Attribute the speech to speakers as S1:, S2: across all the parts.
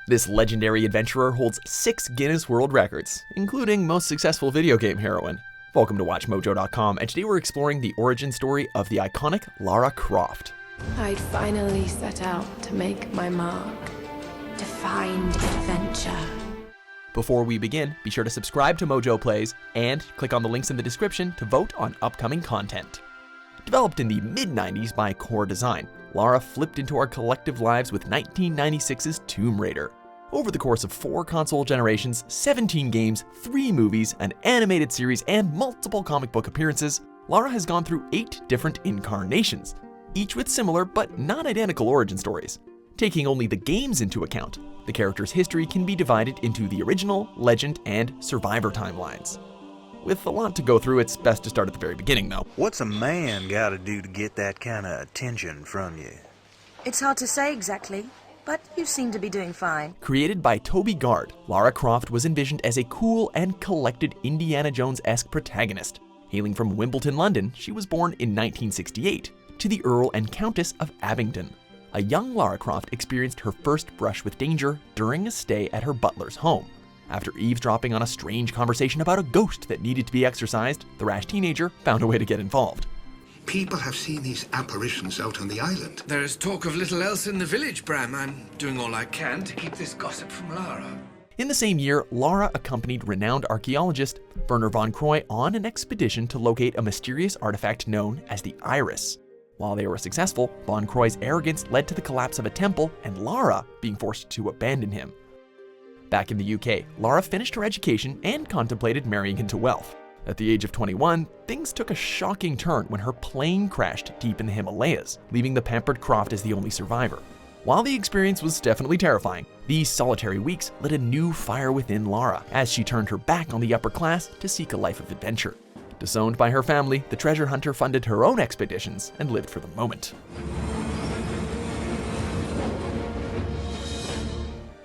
S1: This legendary adventurer holds 6 Guinness World Records, including most successful video game heroine. Welcome to WatchMojo.com, and today we're exploring the origin story of the iconic Lara Croft.
S2: I'd finally set out to make my mark, to find adventure.
S1: Before we begin, be sure to subscribe to MojoPlays and click on the links in the description to vote on upcoming content. Developed in the mid-90s by Core Design, Lara flipped into our collective lives with 1996's Tomb Raider. Over the course of 4 console generations, 17 games, 3 movies, an animated series, and multiple comic book appearances, Lara has gone through 8 different incarnations, each with similar but not identical origin stories. Taking only the games into account, the character's history can be divided into the original, legend, and survivor timelines. With a lot to go through, it's best to start at the very beginning, though.
S3: What's a man gotta do to get that kind of attention from you?
S4: It's hard to say exactly, but you seem to be doing fine.
S1: Created by Toby Gard, Lara Croft was envisioned as a cool and collected Indiana Jones-esque protagonist. Hailing from Wimbledon, London, she was born in 1968 to the Earl and Countess of Abingdon. A young Lara Croft experienced her first brush with danger during a stay at her butler's home. After eavesdropping on a strange conversation about a ghost that needed to be exorcised, the rash teenager found a way to get involved.
S5: People have seen these apparitions out on the island.
S6: There is talk of little else in the village, Bram. I'm doing all I can to keep this gossip from Lara.
S1: In the same year, Lara accompanied renowned archaeologist Werner von Croy on an expedition to locate a mysterious artifact known as the Iris. While they were successful, von Croy's arrogance led to the collapse of a temple and Lara being forced to abandon him. Back in the UK, Lara finished her education and contemplated marrying into wealth. At the age of 21, things took a shocking turn when her plane crashed deep in the Himalayas, leaving the pampered Croft as the only survivor. While the experience was definitely terrifying, these solitary weeks lit a new fire within Lara as she turned her back on the upper class to seek a life of adventure. Disowned by her family, the treasure hunter funded her own expeditions and lived for the moment.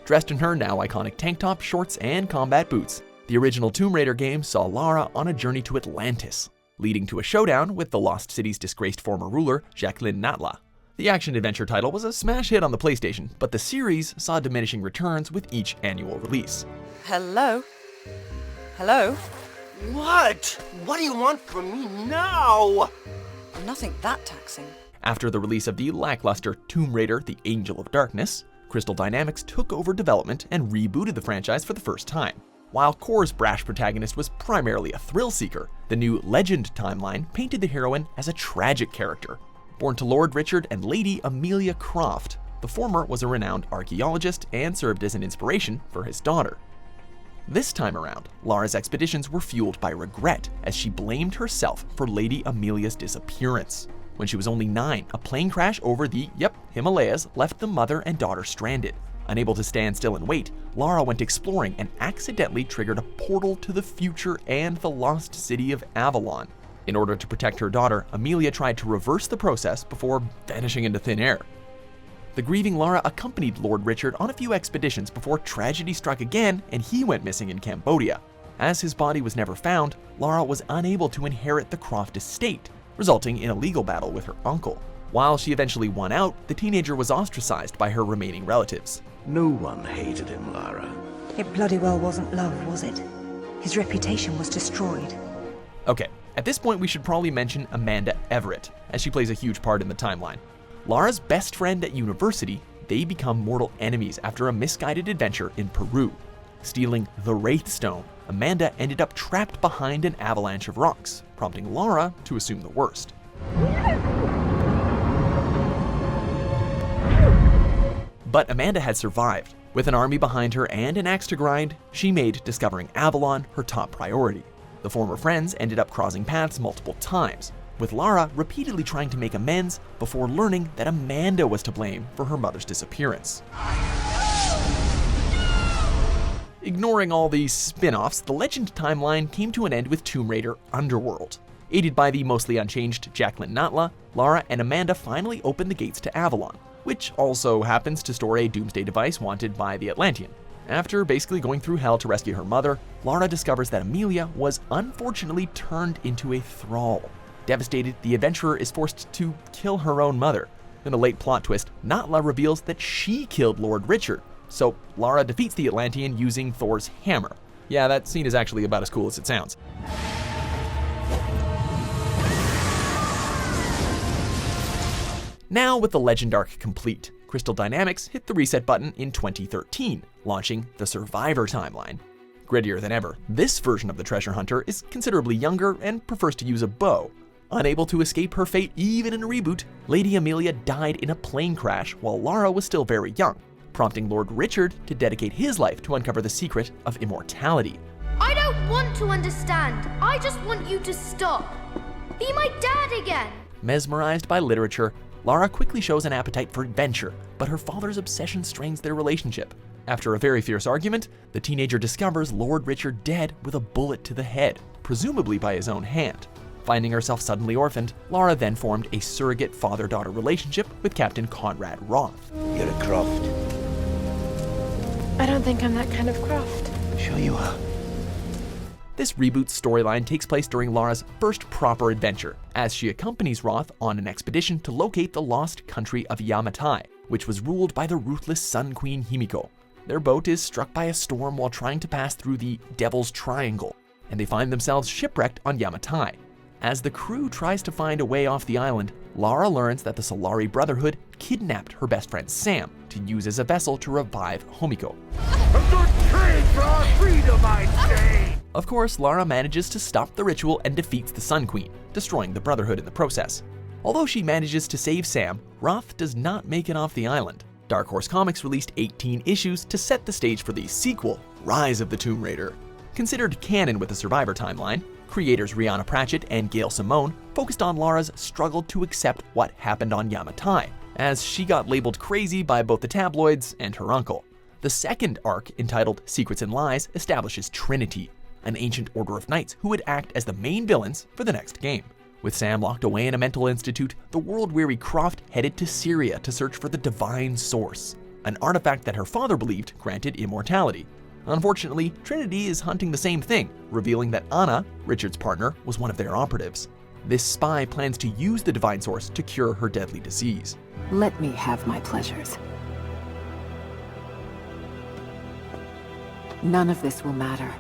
S1: Dressed in her now iconic tank top, shorts, and combat boots, the original Tomb Raider game saw Lara on a journey to Atlantis, leading to a showdown with the Lost City's disgraced former ruler, Jacqueline Natla. The action-adventure title was a smash hit on the PlayStation, but the series saw diminishing returns with each annual release.
S4: Hello? Hello?
S7: What? What do you want from me now?
S4: Nothing that taxing.
S1: After the release of the lackluster Tomb Raider: The Angel of Darkness, Crystal Dynamics took over development and rebooted the franchise for the first time. While Core's brash protagonist was primarily a thrill seeker, the new Legend timeline painted the heroine as a tragic character. Born to Lord Richard and Lady Amelia Croft, the former was a renowned archaeologist and served as an inspiration for his daughter. This time around, Lara's expeditions were fueled by regret as she blamed herself for Lady Amelia's disappearance. When she was only 9, a plane crash over the, Himalayas left the mother and daughter stranded. Unable to stand still and wait, Lara went exploring and accidentally triggered a portal to the future and the lost city of Avalon. In order to protect her daughter, Amelia tried to reverse the process before vanishing into thin air. The grieving Lara accompanied Lord Richard on a few expeditions before tragedy struck again and he went missing in Cambodia. As his body was never found, Lara was unable to inherit the Croft estate, resulting in a legal battle with her uncle. While she eventually won out, the teenager was ostracized by her remaining relatives.
S3: No one hated him, Lara.
S8: It bloody well wasn't love, was it? His reputation was destroyed.
S1: Okay, at this point we should probably mention Amanda Everett, as she plays a huge part in the timeline. Lara's best friend at university, they become mortal enemies after a misguided adventure in Peru. Stealing the Wraith Stone, Amanda ended up trapped behind an avalanche of rocks, prompting Lara to assume the worst. But Amanda had survived. With an army behind her and an axe to grind, she made discovering Avalon her top priority. The former friends ended up crossing paths multiple times, with Lara repeatedly trying to make amends before learning that Amanda was to blame for her mother's disappearance. Ignoring all these spin-offs, the Legend timeline came to an end with Tomb Raider Underworld. Aided by the mostly unchanged Jacqueline Natla, Lara and Amanda finally opened the gates to Avalon, which also happens to store a doomsday device wanted by the Atlantean. After basically going through hell to rescue her mother, Lara discovers that Amelia was unfortunately turned into a thrall. Devastated, the adventurer is forced to kill her own mother. In a late plot twist, Natla reveals that she killed Lord Richard, so Lara defeats the Atlantean using Thor's hammer. Yeah, that scene is actually about as cool as it sounds. Now with the Legend arc complete, Crystal Dynamics hit the reset button in 2013, launching the Survivor timeline. Grittier than ever, this version of the treasure hunter is considerably younger and prefers to use a bow. Unable to escape her fate even in a reboot, Lady Amelia died in a plane crash while Lara was still very young, prompting Lord Richard to dedicate his life to uncover the secret of immortality.
S9: I don't want to understand. I just want you to stop. Be my dad again.
S1: Mesmerized by literature, Lara quickly shows an appetite for adventure, but her father's obsession strains their relationship. After a very fierce argument, the teenager discovers Lord Richard dead with a bullet to the head, presumably by his own hand. Finding herself suddenly orphaned, Lara then formed a surrogate father-daughter relationship with Captain Conrad Roth.
S7: You're a Croft.
S2: I don't think I'm that kind of Croft.
S7: Sure you are.
S1: This reboot storyline takes place during Lara's first proper adventure, as she accompanies Roth on an expedition to locate the lost country of Yamatai, which was ruled by the ruthless Sun Queen Himiko. Their boat is struck by a storm while trying to pass through the Devil's Triangle, and they find themselves shipwrecked on Yamatai. As the crew tries to find a way off the island, Lara learns that the Solari Brotherhood kidnapped her best friend Sam to use as a vessel to revive Homiko.
S7: A good trade for our freedom, I'd say!
S1: Of course, Lara manages to stop the ritual and defeats the Sun Queen, destroying the Brotherhood in the process. Although she manages to save Sam, Roth does not make it off the island. Dark Horse Comics released 18 issues to set the stage for the sequel, Rise of the Tomb Raider. Considered canon with the Survivor timeline, creators Rihanna Pratchett and Gail Simone focused on Lara's struggle to accept what happened on Yamatai, as she got labeled crazy by both the tabloids and her uncle. The second arc, entitled Secrets and Lies, establishes Trinity, an ancient order of knights who would act as the main villains for the next game. With Sam locked away in a mental institute, the world-weary Croft headed to Syria to search for the Divine Source, an artifact that her father believed granted immortality. Unfortunately, Trinity is hunting the same thing, revealing that Anna, Richard's partner, was one of their operatives. This spy plans to use the Divine Source to cure her deadly disease.
S10: Let me have my pleasures. None of this will matter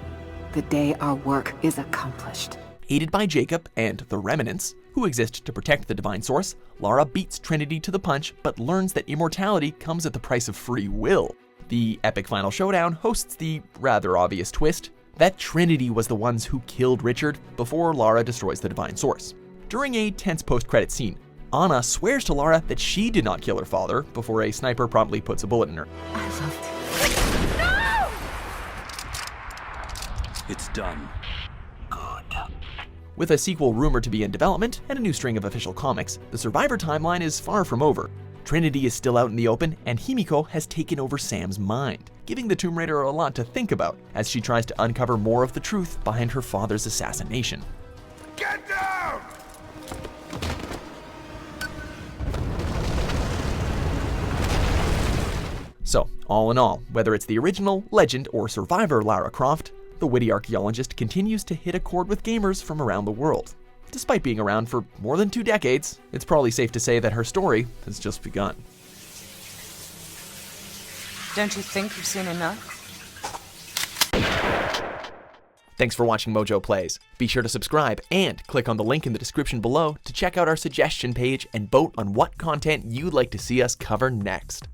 S10: the day our work is accomplished.
S1: Aided by Jacob and the Remnants, who exist to protect the Divine Source, Lara beats Trinity to the punch but learns that immortality comes at the price of free will. The epic final showdown hosts the rather obvious twist that Trinity was the ones who killed Richard before Lara destroys the Divine Source. During a tense post-credit scene, Anna swears to Lara that she did not kill her father before a sniper promptly puts a bullet in her.
S10: I loved it.
S7: It's done.
S1: With a sequel rumored to be in development and a new string of official comics, the Survivor timeline is far from over. Trinity is still out in the open, and Himiko has taken over Sam's mind, giving the Tomb Raider a lot to think about as she tries to uncover more of the truth behind her father's assassination.
S7: Get down!
S1: So, all in all, whether it's the original, Legend, or Survivor Lara Croft, the witty archaeologist continues to hit a chord with gamers from around the world. Despite being around for more than 2 decades, it's probably safe to say that her story has just begun.
S11: Don't you think you've seen enough?
S1: Thanks for watching MojoPlays. Be sure to subscribe and click on the link in the description below to check out our suggestion page and vote on what content you'd like to see us cover next.